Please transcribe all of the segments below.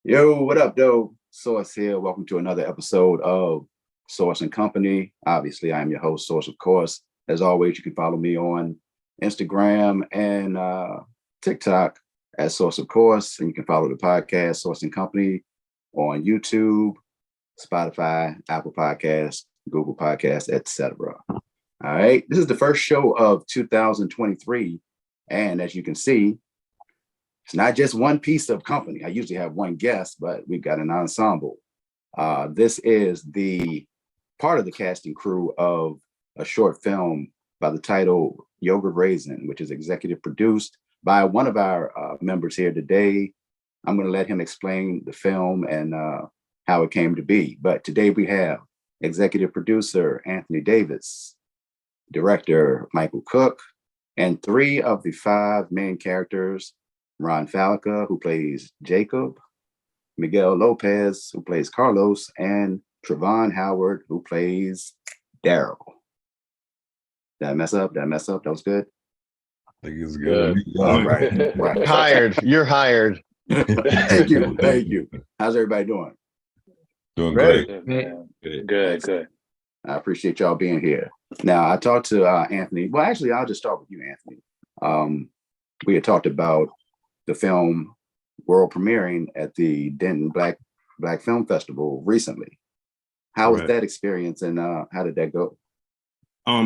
Yo, what up, though? Source here. Welcome to another episode of Source and Company. Obviously, I am your host, Source, of course. As always, you can follow me on Instagram and TikTok at Source, of course. And you can follow the podcast, Source and Company, on YouTube, Spotify, Apple Podcasts, Google Podcasts, etc. All right. This is the first show of 2023. And as you can see, it's not just one piece of company. I usually have one guest, but we've got an ensemble. This is the part of the casting crew of a short film by the title Yogurt Raisin, which is executive produced by one of our members here today. I'm going to let him explain the film and how it came to be. But today we have executive producer Anthony Davis, director Michael Cooke, and three of the five main characters: Fallica, who plays Jacob, Miguel Lopez, who plays Carlos, and Trivon Howard, who plays Daryl. Did I mess up? That was good? I think it's good. All right. Right. Hired. You're hired. Thank you. How's everybody doing? Doing great. Good. I appreciate y'all being here. Now, I talked to Anthony. Well, actually, I'll just start with you, Anthony. We had talked about the film world premiering at the Denton Black Film Festival recently. How was that experience, and how did that go?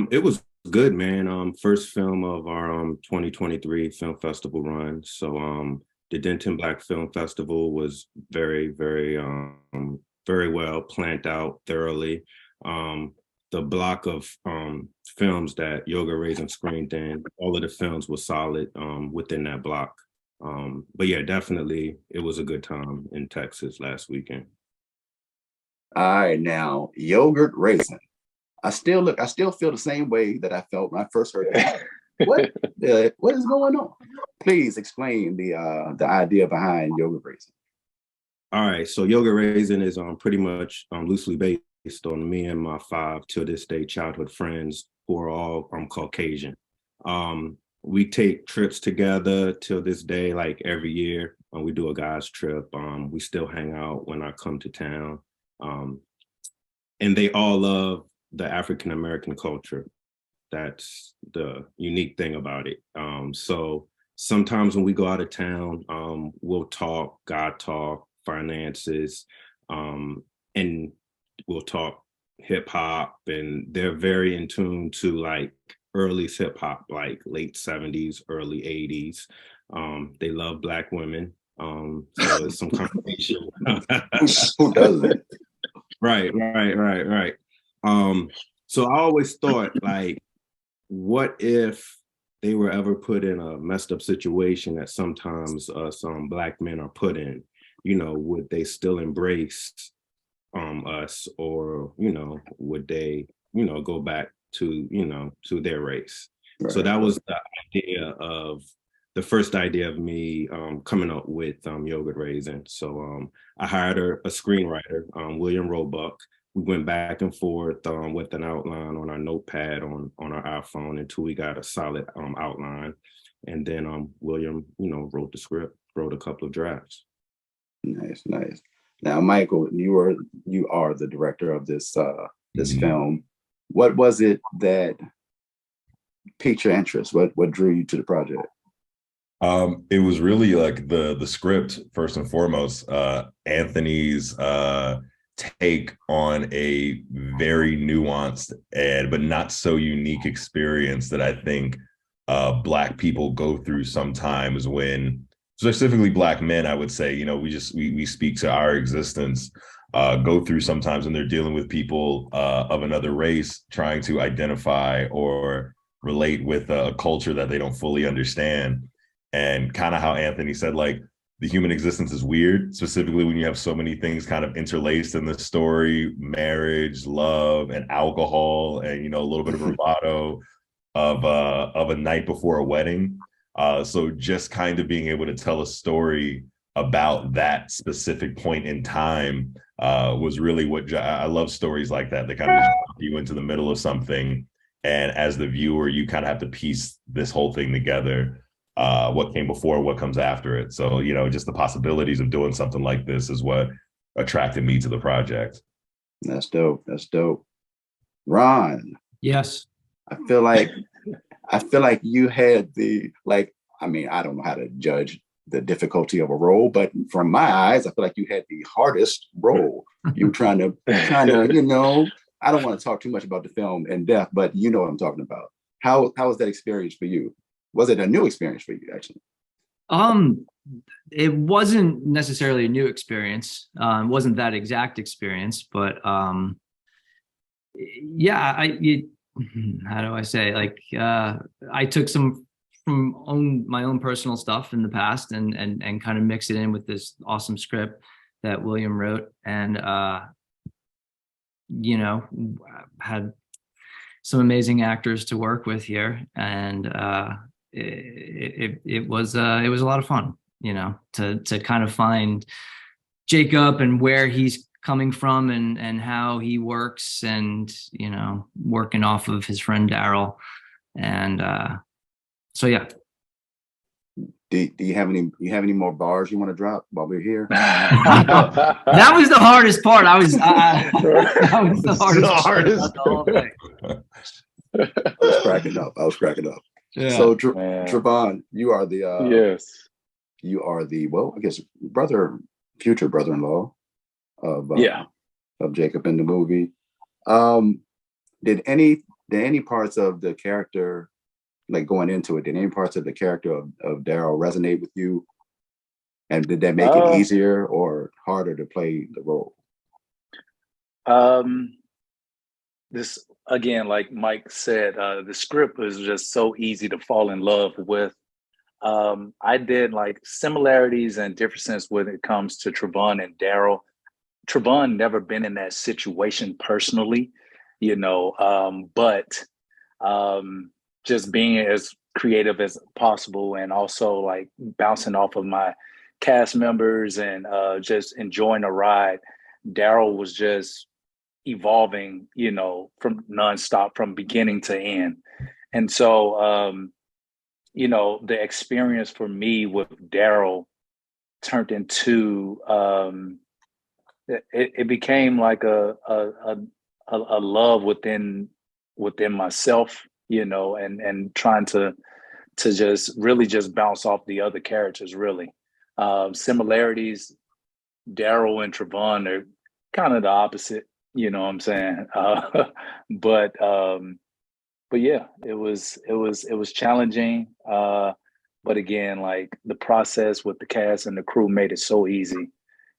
It was good, man. First film of our 2023 film festival run. So the Denton Black Film Festival was very, very well planned out thoroughly. The block of films that Yogurt Raisin screened in, all of the films were solid within that block. But yeah, definitely it was a good time in Texas last weekend. All right, now Yogurt Raisin. I still feel the same way that I felt when I first heard it. What is going on? Please explain the idea behind Yogurt Raisin. All right, so Yogurt Raisin is pretty much loosely based on me and my 5 to this day childhood friends who are all Caucasian. We take trips together till this day, like every year. When we do a guys trip, we still hang out when I come to town. And they all love the African-American culture. That's the unique thing about it. So sometimes when we go out of town, we'll talk God talk, finances, and we'll talk hip hop, and they're very in tune to like early hip hop, like late 70s, early 80s. They love Black women. So it's some conversation. Who doesn't? Right. So I always thought, like, what if they were ever put in a messed up situation that sometimes some Black men are put in? You know, would they still embrace us, or, you know, would they, you know, go back to, you know, to their race? Right. So that was the first idea of me coming up with Yogurt Raisin. So I hired a screenwriter, William Roebuck. We went back and forth with an outline on our notepad on our iPhone until we got a solid outline. And then William, you know, wrote the script, wrote a couple of drafts. Nice. Now, Michael, you are the director of this film. What was it that piqued your interest? What drew you to the project? It was really like the script first and foremost. Anthony's take on a very nuanced but not so unique experience that I think Black people go through sometimes, when specifically Black men, I would say, you know, we speak to our existence, go through sometimes when they're dealing with people of another race, trying to identify or relate with a culture that they don't fully understand. And kind of how Anthony said, like, the human existence is weird, specifically when you have so many things kind of interlaced in the story: marriage, love, and alcohol, and, you know, a little bit of bravado of a night before a wedding. So just kind of being able to tell a story about that specific point in time was really what I love. Stories like that kind of just put you into the middle of something, and as the viewer, you kind of have to piece this whole thing together. what came before, what comes after it. So, you know, just the possibilities of doing something like this is what attracted me to the project. That's dope. That's dope. Ron, Yes. I feel like you had the like. I mean, I don't know how to judge the difficulty of a role, but from my eyes, I feel like you had the hardest role. You were trying to, you know. I don't want to talk too much about the film in depth, but you know what I'm talking about. How was that experience for you? Was it a new experience for you, actually? It wasn't necessarily a new experience. It wasn't that exact experience, but yeah, how do I say? Like, I took some from my own personal stuff in the past and kind of mix it in with this awesome script that William wrote, and you know, had some amazing actors to work with here, and it was a lot of fun, you know, to kind of find Jacob and where he's coming from and how he works, and, you know, working off of his friend Daryl. And so yeah. Do you have any more bars you want to drop while we're here? That was the hardest part. That was the hardest part. I was cracking up. Yeah. So Trivon, you are the yes. You are the, well, I guess future brother-in-law of Jacob in the movie. Did any parts of the character, like going into it, did any parts of the character of Daryl resonate with you? And did that make it easier or harder to play the role? This, again, like Mike said, the script was just so easy to fall in love with. I did like similarities and differences when it comes to Trivon and Daryl. Trivon never been in that situation personally, you know, but just being as creative as possible, and also like bouncing off of my cast members and just enjoying the ride. Daryl was just evolving, you know, from nonstop, from beginning to end. And so, you know, the experience for me with Daryl turned into, it became like a love within myself, you know, and trying to just really just bounce off the other characters, really. Similarities, Daryl and Trivon are kind of the opposite, you know what I'm saying? But yeah, it was challenging. But again, like the process with the cast and the crew made it so easy,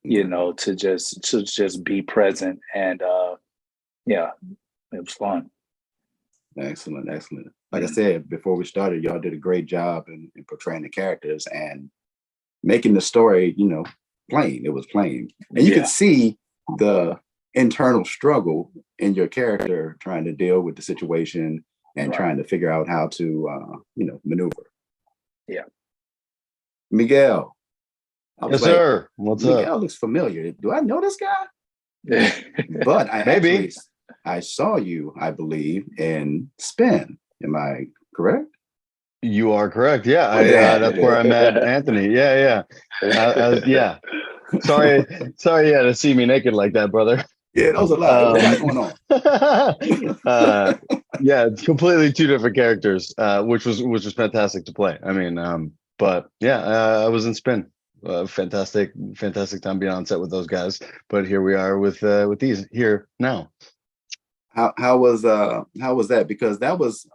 you know, to just be present. And yeah, it was fun. Excellent. Like I said, before we started, y'all did a great job in portraying the characters and making the story, you know, plain. It was plain. And you could see the internal struggle in your character trying to deal with the situation and trying to figure out how to, you know, maneuver. Yeah. Miguel. Yes, sir. What's up? Miguel looks familiar. Do I know this guy? But I saw you, I believe, in Spin. Am I correct? You are correct. Yeah, that's where I met Anthony. Yeah. Yeah. Sorry, you had to see me naked like that, brother. Yeah, that was a lot. Going on. Yeah, it's completely two different characters, which was fantastic to play. I mean, but yeah, I was in Spin. Fantastic time being on set with those guys. But here we are with these here now. How was that? Because that was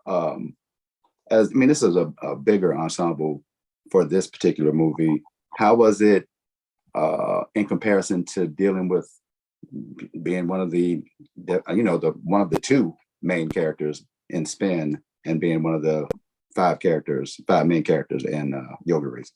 this is a bigger ensemble for this particular movie. How was it in comparison to dealing with being one of the two main characters in Spin and being one of the five main characters in Yoga Raisin?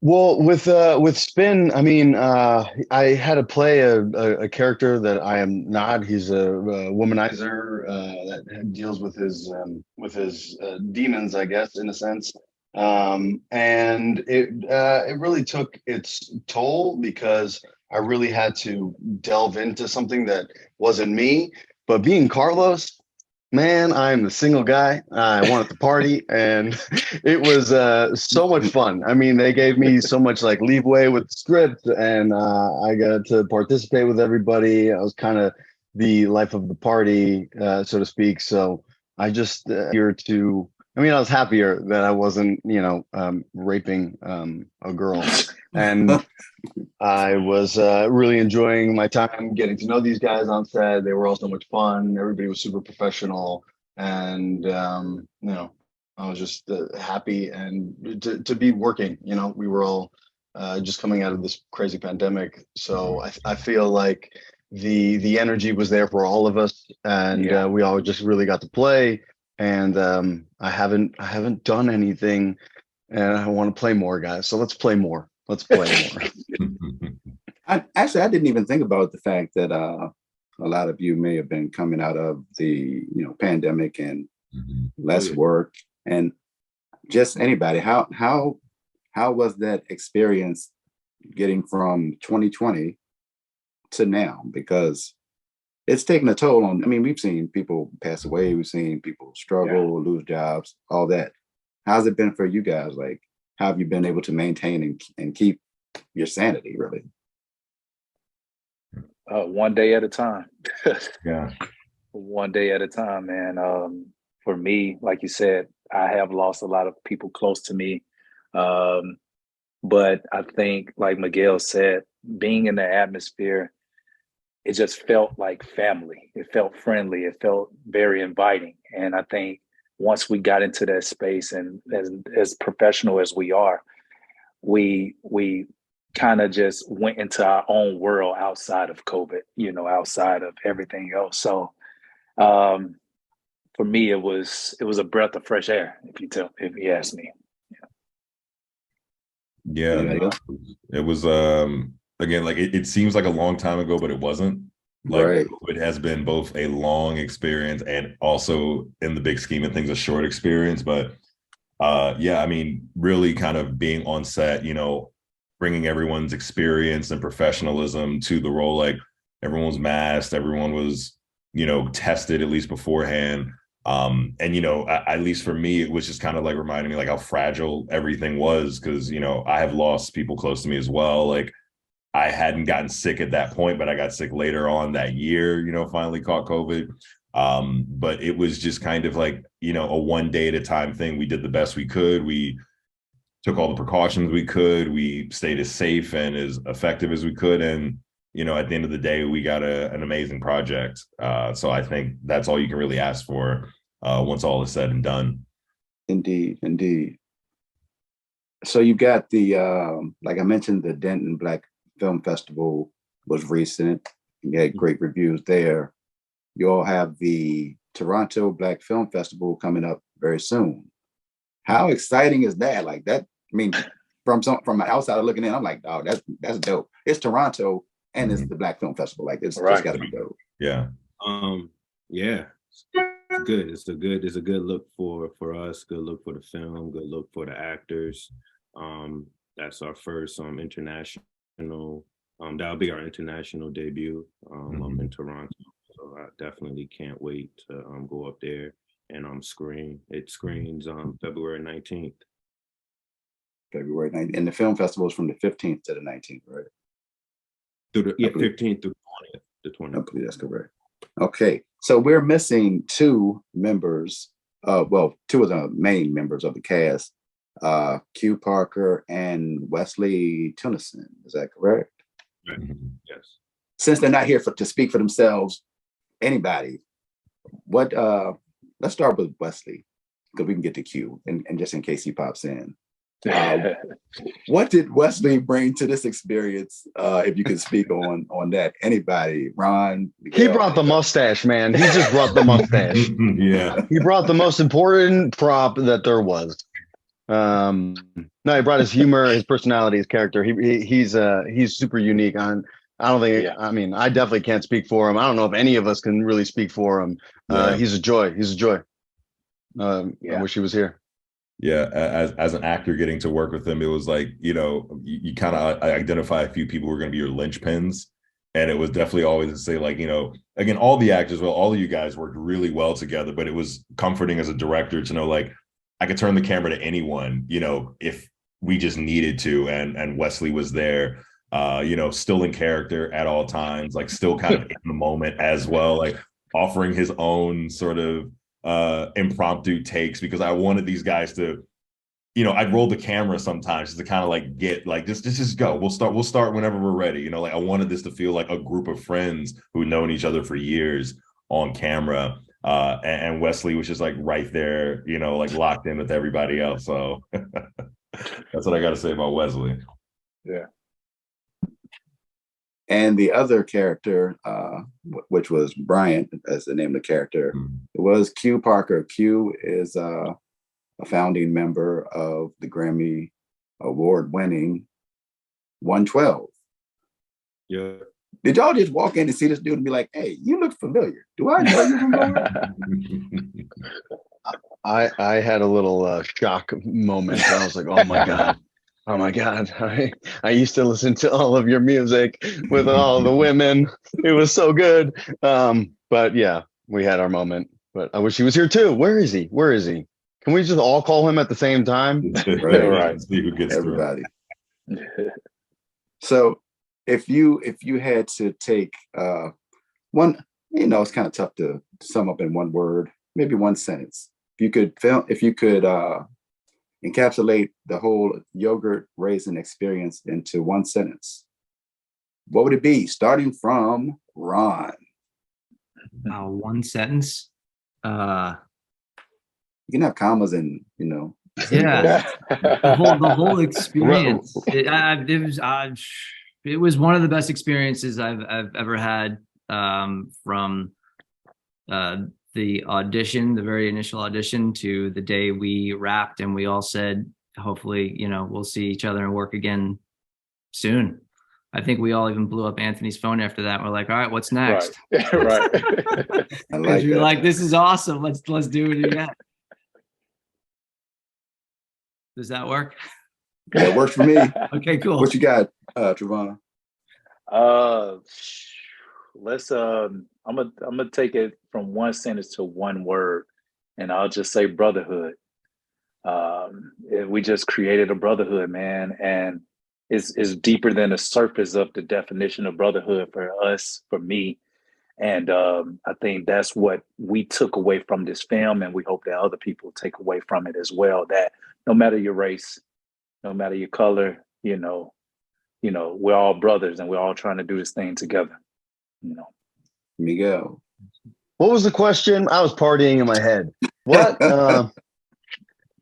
Well, with Spin, I mean, I had to play a character that I am not. He's a womanizer that deals with his demons, I guess, in a sense. And it really took its toll because I really had to delve into something that wasn't me. But being Carlos, Man, I'm the single guy. I wanted to party, and it was so much fun. I mean, they gave me so much like leeway with the script, and I got to participate with everybody. I was kind of the life of the party, so to speak. So I just here to. I mean, I was happier that I wasn't, raping a girl, and I was really enjoying my time getting to know these guys on set. They were all so much fun. Everybody was super professional, and I was just happy and to be working. We were all just coming out of this crazy pandemic, so I feel like the energy was there for all of us, and we all just really got to play. And I haven't done anything, and I want to play more, guys. So let's play more. Let's play more. I didn't even think about the fact that a lot of you may have been coming out of the pandemic and less work, and just anybody. How was that experience getting from 2020 to now? Because it's taken a toll on. I mean, we've seen people pass away. We've seen people struggle, lose jobs, all that. How's it been for you guys? Like, how have you been able to maintain and keep your sanity, really? One day at a time. Yeah. One day at a time, man. For me, like you said, I have lost a lot of people close to me. But I think, like Miguel said, being in the atmosphere, it just felt like family. It felt friendly. It felt very inviting. And I think once we got into that space, and as professional as we are, we kind of just went into our own world outside of COVID, outside of everything else. So for me, it was a breath of fresh air, if you ask me. Yeah. It was again, like it seems like a long time ago, but it wasn't. Like Right. it has been both a long experience and also, in the big scheme of things, a short experience. But I mean, really kind of being on set, bringing everyone's experience and professionalism to the role. Like everyone was masked, everyone was, tested at least beforehand. And at least for me, it was just kind of like reminding me like how fragile everything was, because I have lost people close to me as well. Like I hadn't gotten sick at that point, but I got sick later on that year, finally caught COVID. But it was just kind of like, a one day at a time thing. We did the best we could. We took all the precautions we could. We stayed as safe and as effective as we could. And, at the end of the day, we got an amazing project. So I think that's all you can really ask for once all is said and done. Indeed, indeed. So you got the, like I mentioned, the Denton Black Film Festival was recent. You had great reviews there. You all have the Toronto Black Film Festival coming up very soon. How exciting is that? Like that, I mean, from an outsider looking in, I'm like, oh, that's dope. It's Toronto and it's the Black Film Festival. Like it's just gotta be dope. Yeah. Yeah. It's good. It's a good look for us, good look for the film, good look for the actors. That's our first international. That'll be our international debut in Toronto. So I definitely can't wait to go up there and screen. It screens February 19th. February 19th. And the film festival is from the 15th to the 19th, right? 15th through 20th. The 20th. I believe that's correct. Okay. So we're missing two members, two of the main members of the cast, Q Parker and Wesley Tennyson. Is that correct? Right. Yes. Since they're not here to speak for themselves, anybody, let's start with Wesley, because we can get to Q, and just in case he pops in. What did Wesley bring to this experience? If you could speak on that, anybody, Ron? Miguel, He brought the mustache, man. He just brought the mustache. Yeah. He brought the most important prop that there was. No, he brought his humor, his personality, his character. He's super unique. I don't think. I mean, I definitely can't speak for him. I don't know if any of us can really speak for him. He's a joy. He's a joy. I wish he was here. Yeah, as an actor, getting to work with him, it was like, you kind of identify a few people who are going to be your linchpins And it was definitely always to say, like, again, all the actors, well, all of you guys worked really well together, but it was comforting as a director to know, like, I could turn the camera to anyone, if we just needed to. And Wesley was there, still in character at all times, like still kind of in the moment as well, like offering his own sort of impromptu takes, because I wanted these guys to, I'd roll the camera sometimes just to kind of like get like just go. We'll start whenever we're ready. Like I wanted this to feel like a group of friends who'd known each other for years on camera. And Wesley was just like right there, like locked in with everybody else. So that's what I got to say about Wesley. Yeah. And the other character, which was Bryant, as the name of the character, it was Q Parker. Q is a founding member of the Grammy award-winning 112. Yeah. Did y'all just walk in and see this dude and be like, "Hey, you look familiar. Do I know you from nowhere?" I had a little shock moment. I was like, oh my God. Oh my God. I used to listen to all of your music with all the women. It was so good. But yeah, we had our moment. But I wish he was here too. Where is he? Where is he? Can we just all call him at the same time? Right. See who gets Everybody. So if you had to take one, it's kind of tough to sum up in one word, maybe one sentence. If you could encapsulate the whole yogurt raisin experience into one sentence, what would it be? Starting from Ron. One sentence. You can have commas and Yeah, the whole experience. It was one of the best experiences I've ever had, from the audition, the very initial audition, to the day we wrapped and we all said, hopefully, we'll see each other and work again soon. I think we all even blew up Anthony's phone after that. We're like, all right, what's next? Right. I like You're that. like, this is awesome. Let's do it again. Does that work? That works for me. Okay, cool. What you got, Trivon? Let's I'm gonna take it from one sentence to one word, and I'll just say brotherhood. We just created a brotherhood, man, and it's deeper than the surface of the definition of brotherhood for us, for me. And I think that's what we took away from this film, and we hope that other people take away from it as well, that no matter your race, no matter your color, we're all brothers and we're all trying to do this thing together. Miguel. What was the question? I was partying in my head. What?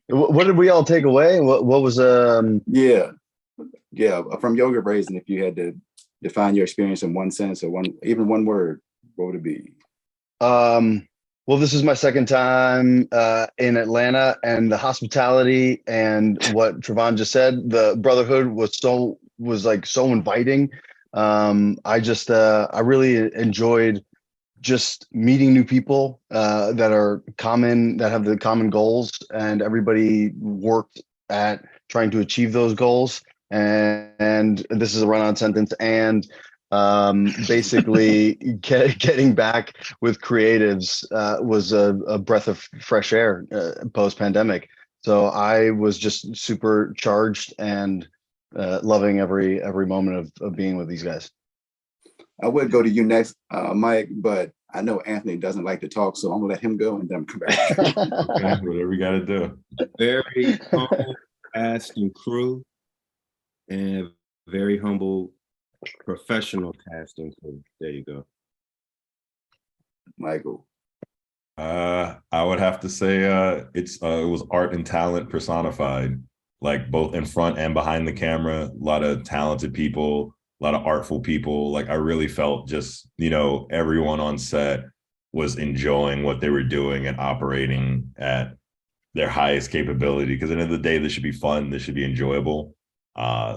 What did we all take away? What was Yeah, from Yogurt Raisin, if you had to define your experience in one sentence or even one word, what would it be? Well, this is my second time in Atlanta, and the hospitality and what Trivon just said, the brotherhood was so inviting. I really enjoyed just meeting new people that have the common goals, and everybody worked at trying to achieve those goals. And this is a run-on sentence. And basically getting back with creatives was a breath of fresh air post-pandemic. So I was just super charged and loving every moment of being with these guys. I would go to you next, Mike, but I know Anthony doesn't like to talk, so I'm gonna let him go and then come back. Okay, whatever we got to do. Very humble cast and crew, and very humble professional cast and crew. There you go. Michael. I would have to say it was art and talent personified, like both in front and behind the camera. A lot of talented people, a lot of artful people. Like I really felt just, everyone on set was enjoying what they were doing and operating at their highest capability. Because at the end of the day, this should be fun. This should be enjoyable.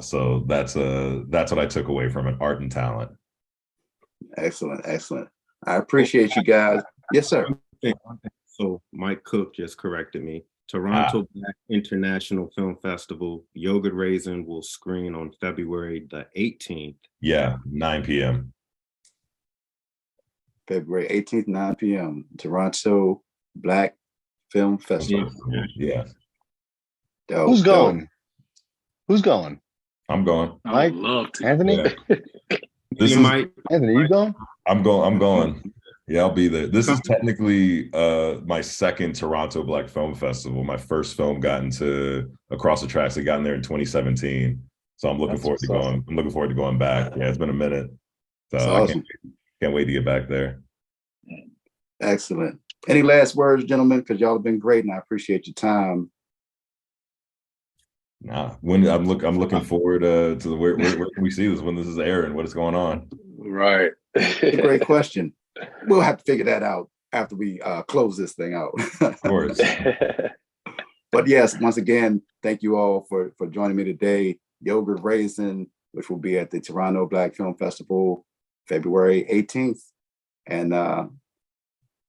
So that's what I took away from it, art and talent. Excellent. I appreciate you guys. Yes, sir. So Mike Cooke just corrected me. Toronto Black International Film Festival, Yogurt Raisin will screen on February the 18th. Yeah, 9 p.m. February 18th, 9 p.m. Toronto Black Film Festival. Yeah, Dope, Who's dope. going? Who's going? I'm going. I Mike? would love to. Anthony? Yeah. This You is might. Anthony, you going? I'm going. Yeah, I'll be there. This is technically my second Toronto Black Film Festival. My first film got into Across the Tracks. It got in there in 2017. So I'm looking That's forward to what's going. I'm looking forward to going back. Yeah, it's been a minute. So That's I awesome. can't wait to get back there. Excellent. Any last words, gentlemen? Because y'all have been great, and I appreciate your time. Nah, when I'm looking forward to the where can we see this when this is airing? What is going on? Right. It's a great question. We'll have to figure that out after we close this thing out. Of course. But yes, once again, thank you all for joining me today. Yogurt Raisin, which will be at the Toronto Black Film Festival, February 18th. And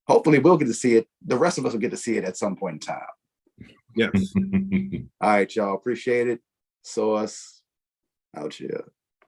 hopefully we'll get to see it. The rest of us will get to see it at some point in time. Yes. All right, y'all. Appreciate it. Sauce out here.